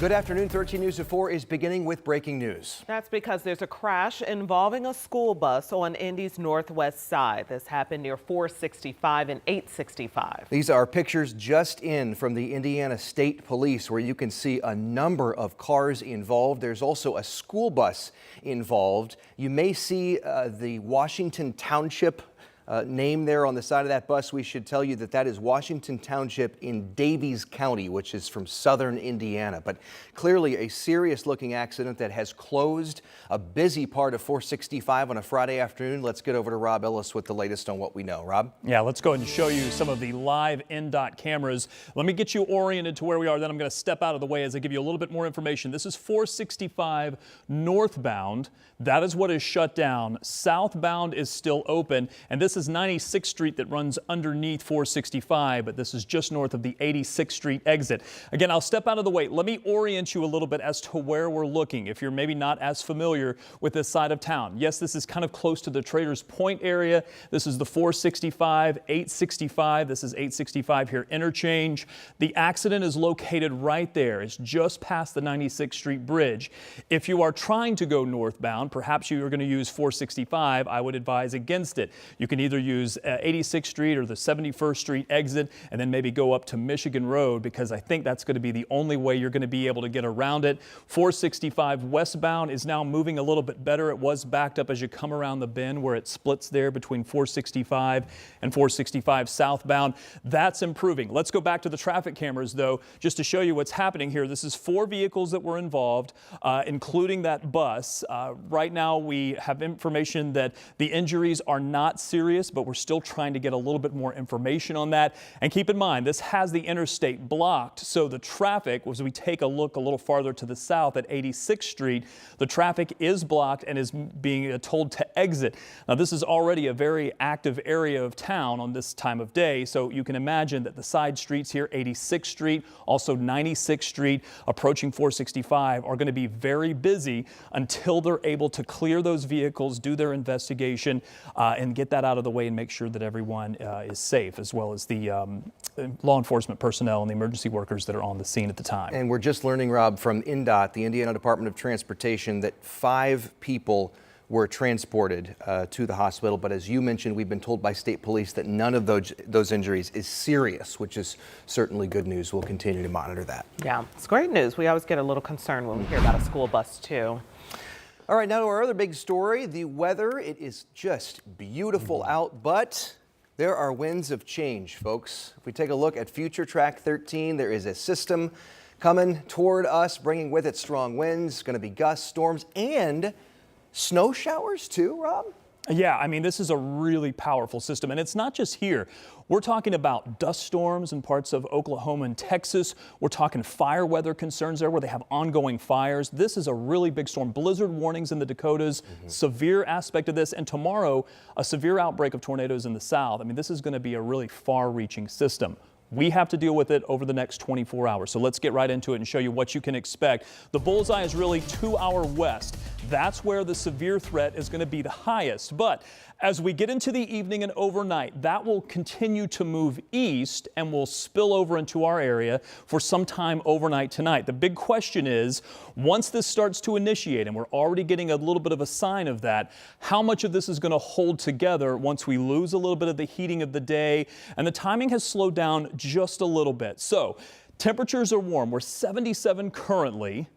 Good afternoon. 13 News at 4 is beginning with breaking news. That's because there's a crash involving a school bus on Indy's northwest side. This happened near 465 and 865. These are pictures just in from the Indiana State Police, where you can see a number of cars involved. There's also a school bus involved. You may see the Washington Township name there on the side of that bus. We should tell you that that is Washington Township in Daviess County, which is from southern Indiana. But clearly a serious looking accident that has closed a busy part of 465 on a Friday afternoon. Let's get over to Rob Ellis with the latest on what we know. Rob? Yeah, let's go ahead and show you some of the live NDOT cameras. Let me get you oriented to where we are, then I'm going to step out of the way as I give you a little bit more information. This is 465 northbound. That is what is shut down. Southbound is still open, and this is 96th Street that runs underneath 465, but this is just north of the 86th Street exit. Again, I'll step out of the way. Let me orient you a little bit as to where we're looking if you're maybe not as familiar with this side of town. Yes, this is kind of close to the Traders Point area. This is the 465, 865. This is 865 here interchange. The accident is located right there. It's just past the 96th Street bridge. If you are trying to go northbound, perhaps you are going to use 465, I would advise against it. You can either use 86th Street or the 71st Street exit and then maybe go up to Michigan Road, because I think that's going to be the only way you're going to be able to get around it. 465 westbound is now moving a little bit better. It was backed up as you come around the bend where it splits there between 465 and 465 southbound. That's improving. Let's go back to the traffic cameras though, just to show you what's happening here. This is 4 vehicles that were involved, including that bus. Right now we have information that the injuries are not serious, but we're still trying to get a little bit more information on that. And keep in mind, this has the interstate blocked, so the traffic, as we take a look a little farther to the south at 86th Street, the traffic is blocked and is being told to exit. Now, this is already a very active area of town on this time of day, so you can imagine that the side streets here, 86th Street, also 96th Street, approaching 465, are going to be very busy until they're able to clear those vehicles, do their investigation, and get that out of the way and make sure that everyone is safe, as well as the law enforcement personnel and the emergency workers that are on the scene at the time. And we're just learning, Rob, from INDOT, the Indiana Department of Transportation, that 5 people were transported to the hospital. But as you mentioned, we've been told by state police that none of those injuries is serious, which is certainly good news. We'll continue to monitor that. Yeah, it's great news. We always get a little concerned when we hear about a school bus too. All right, now to our other big story, the weather. It is just beautiful out, but there are winds of change, folks. If we take a look at Future Track 13, there is a system coming toward us, bringing with it strong winds, going to be gusts, storms, and snow showers too, Rob? Yeah, I mean, this is a really powerful system, and it's not just here. We're talking about dust storms in parts of Oklahoma and Texas. We're talking fire weather concerns there where they have ongoing fires. This is a really big storm. Blizzard warnings in the Dakotas, severe aspect of this, and tomorrow a severe outbreak of tornadoes in the south. I mean, this is going to be a really far-reaching system. We have to deal with it over the next 24 hours. So let's get right into it and show you what you can expect. The bullseye is really 2 hour west. That's where the severe threat is going to be the highest. But as we get into the evening and overnight, that will continue to move east and will spill over into our area for some time overnight tonight. The big question is, once this starts to initiate, and we're already getting a little bit of a sign of that, how much of this is going to hold together once we lose a little bit of the heating of the day? And the timing has slowed down just a little bit. So temperatures are warm. We're 77 currently.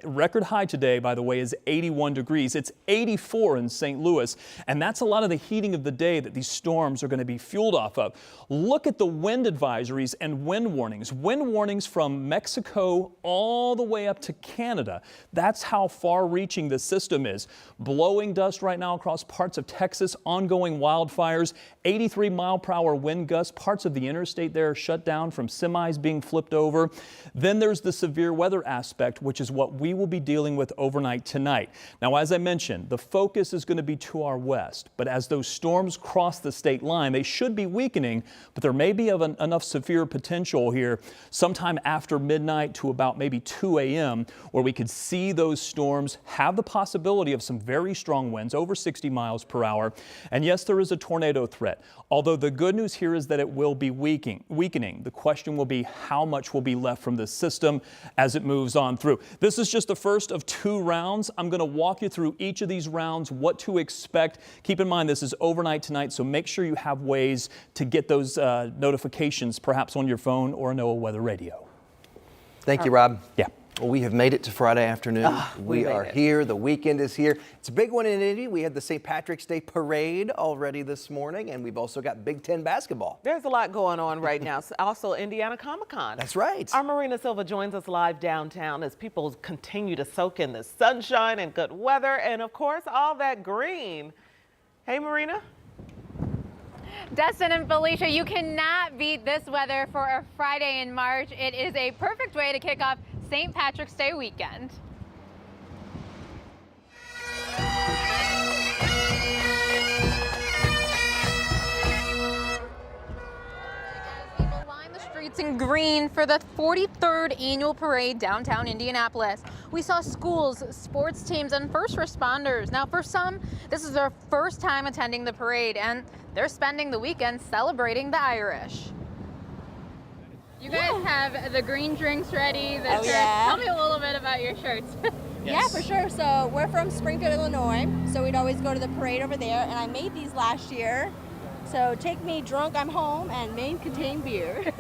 Record high today, by the way, is 81 degrees. It's 84 in St. Louis, and that's a lot of the heating of the day that these storms are going to be fueled off of. Look at the wind advisories and wind warnings. Wind warnings from Mexico all the way up to Canada. That's how far-reaching this system is. Blowing dust right now across parts of Texas, ongoing wildfires, 83-mile-per-hour wind gusts. Parts of the interstate there are shut down from semis being flipped over. Then there's the severe weather aspect, which is what what we will be dealing with overnight tonight. Now, as I mentioned, the focus is going to be to our west, but as those storms cross the state line, they should be weakening, but there may be enough severe potential here sometime after midnight to about maybe 2 a.m. where we could see those storms have the possibility of some very strong winds over 60 miles per hour. And yes, there is a tornado threat. Although the good news here is that it will be weakening. The question will be how much will be left from this system as it moves on through. This is just the first of 2 rounds. I'm going to walk you through each of these rounds, what to expect. Keep in mind, this is overnight tonight, so make sure you have ways to get those notifications, perhaps on your phone or a NOAA weather radio. Thank you, Rob. Yeah. Well, we have made it to Friday afternoon. we We are made it. here. The weekend is here. It's a big one in Indy. We had the St. Patrick's Day parade already this morning, and we've also got Big Ten basketball. There's a lot going on right now. Also, Indiana Comic-Con. That's right. Our Marina Silva joins us live downtown as people continue to soak in the sunshine and good weather and, of course, all that green. Hey, Marina. Dustin and Felicia, you cannot beat this weather for a Friday in March. It is a perfect way to kick off St. Patrick's Day weekend. People line the streets in green for the 43rd annual parade downtown Indianapolis. We saw schools, sports teams, and first responders. Now, for some, this is their first time attending the parade, and they're spending the weekend celebrating the Irish. You guys have the green drinks ready, the shirts. Yeah. Tell me a little bit about your shirts. Yeah, for sure. So we're from Springfield, Illinois. So we'd always go to the parade over there, and I made these last year. So take me drunk, I'm home, and may contain beer.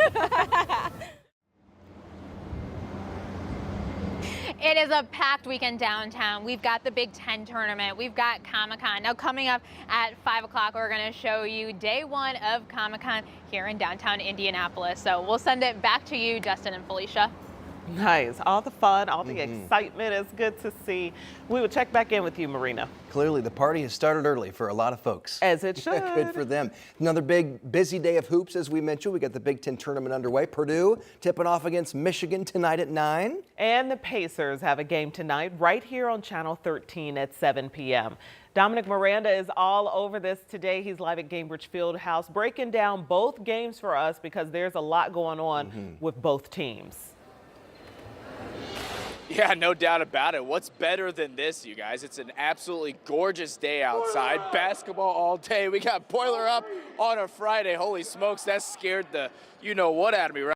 It is a packed weekend downtown. We've got the Big Ten tournament. We've got Comic-Con. Now coming up at 5 o'clock, we're going to show you day 1 of Comic-Con here in downtown Indianapolis. So we'll send it back to you, Justin and Felicia. Nice. All the fun, all the excitement is good to see. We will check back in with you, Marina. Clearly, the party has started early for a lot of folks. As it should. Good for them. Another big, busy day of hoops, as we mentioned. We got the Big Ten tournament underway. Purdue tipping off against Michigan tonight at 9. And the Pacers have a game tonight right here on Channel 13 at 7 p.m. Dominic Miranda is all over this today. He's live at Gainbridge Fieldhouse, breaking down both games for us because there's a lot going on with both teams. Yeah, no doubt about it. What's better than this, you guys? It's an absolutely gorgeous day outside. Basketball all day. We got Boiler Up on a Friday. Holy smokes, that scared the you-know-what out of me, right?